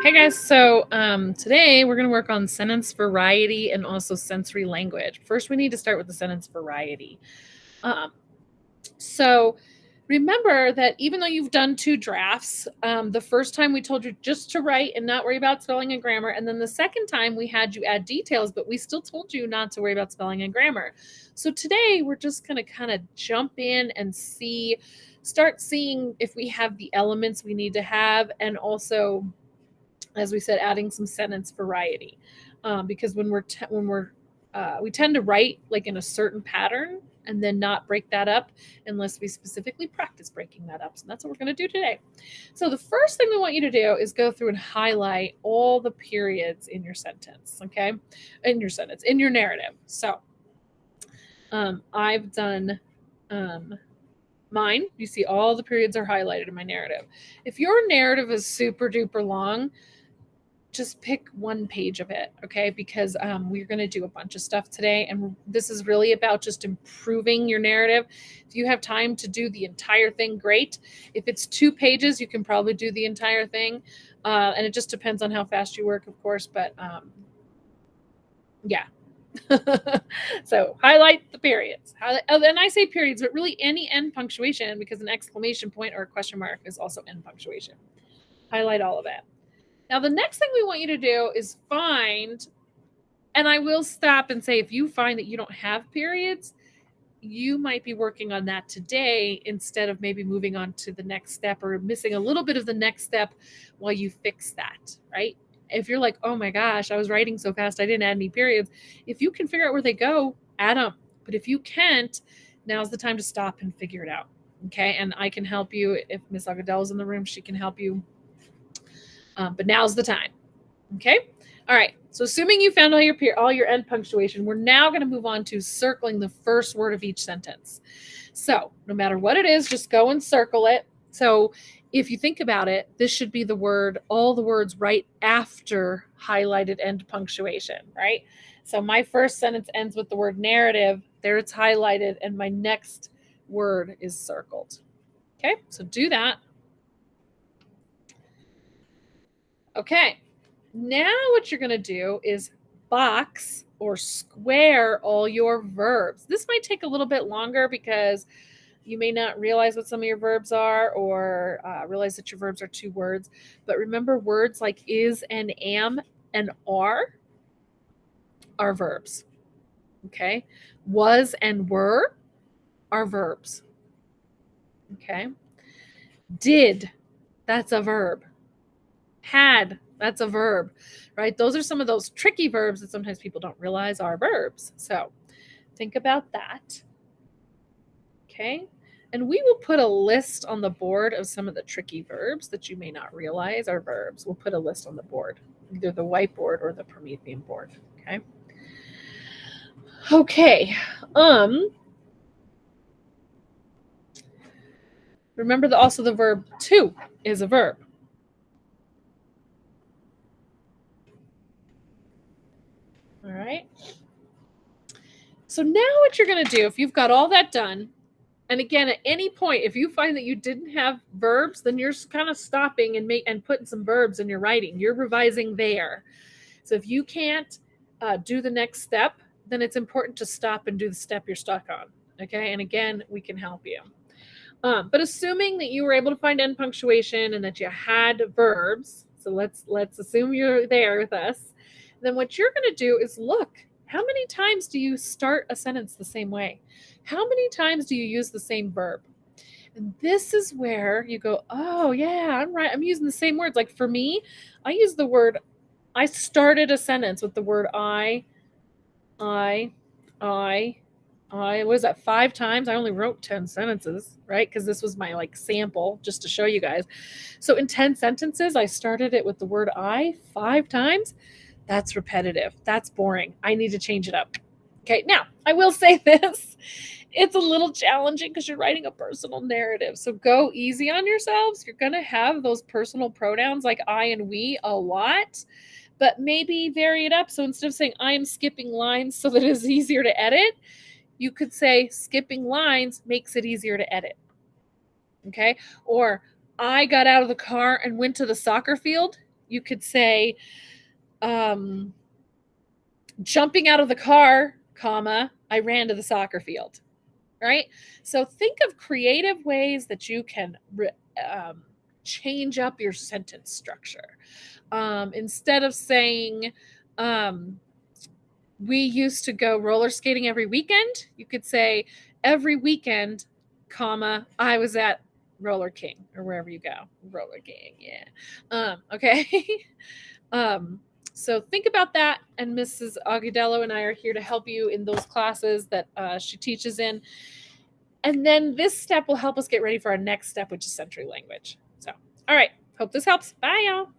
Hey guys, so today we're going to work on sentence variety and also sensory language. First, we need to start with the sentence variety. So remember that even though you've done 2 drafts, the first time we told you just to write and not worry about spelling and grammar, and then the second time we had you add details, but we still told you not to worry about spelling and grammar. So today we're just going to kind of jump in and start seeing if we have the elements we need to have, and also, as we said, adding some sentence variety, because when we tend to write like in a certain pattern and then not break that up unless we specifically practice breaking that up. So that's what we're going to do today. So the first thing we want you to do is go through and highlight all the periods in your sentence, okay? In your narrative. So I've done mine. You see all the periods are highlighted in my narrative. If your narrative is super duper long, just pick one page of it, okay? Because we're going to do a bunch of stuff today, and this is really about just improving your narrative. If you have time to do the entire thing, great. If it's 2 pages, you can probably do the entire thing, and it just depends on how fast you work, of course, but yeah. So highlight the periods. And I say periods, but really any end punctuation, because an exclamation point or a question mark is also end punctuation. Highlight all of it. Now, the next thing we want you to do is find, and I will stop and say, if you find that you don't have periods, you might be working on that today instead of maybe moving on to the next step or missing a little bit of the next step while you fix that, right? If you're like, oh my gosh, I was writing so fast, I didn't add any periods. If you can figure out where they go, add them. But if you can't, now's the time to stop and figure it out. Okay. And I can help you. If Miss Agadell is in the room, she can help you. But now's the time. Okay. All right. So assuming you found all your end punctuation, we're now going to move on to circling the first word of each sentence. So no matter what it is, just go and circle it. So if you think about it, this should be all the words right after highlighted end punctuation, right? So my first sentence ends with the word narrative. There it's highlighted, and my next word is circled. Okay. So do that. Okay. Now what you're going to do is box or square all your verbs. This might take a little bit longer because you may not realize what some of your verbs are, or realize that your verbs are 2 words. But remember, words like is and am and are verbs. Okay. Was and were are verbs. Okay. Did, that's a verb. Had, that's a verb, right? Those are some of those tricky verbs that sometimes people don't realize are verbs. So think about that. Okay. And we will put a list on the board of some of the tricky verbs that you may not realize are verbs. We'll put a list on the board, either the whiteboard or the Promethean board. Okay. Okay. Remember that also the verb to is a verb. All right. So now what you're going to do, if you've got all that done, and again, at any point, if you find that you didn't have verbs, then you're kind of stopping and putting some verbs in your writing. You're revising there. So if you can't do the next step, then it's important to stop and do the step you're stuck on. Okay. And again, we can help you. But assuming that you were able to find end punctuation and that you had verbs, so let's assume you're there with us, then what you're going to do is look, how many times do you start a sentence the same way? How many times do you use the same verb? And this is where you go, oh yeah, I'm right. I'm using the same words. Like for me, I started a sentence with the word I, was that 5 times? I only wrote 10 sentences, right? Because this was my sample just to show you guys. So in 10 sentences, I started it with the word I 5 times. That's repetitive. That's boring. I need to change it up. Okay, now I will say this. It's a little challenging because you're writing a personal narrative. So go easy on yourselves. You're going to have those personal pronouns like I and we a lot, but maybe vary it up. So instead of saying I am skipping lines so that it is easier to edit, you could say skipping lines makes it easier to edit. Okay, or I got out of the car and went to the soccer field. You could say, jumping out of the car, comma, I ran to the soccer field, right? So think of creative ways that you can change up your sentence structure. Instead of saying, we used to go roller skating every weekend, you could say, every weekend, comma, I was at Roller King, or wherever you go. Roller King, yeah. Okay. So think about that, and Mrs. Agudelo and I are here to help you in those classes that she teaches in. And then this step will help us get ready for our next step, which is sensory language. So, all right. Hope this helps. Bye, y'all.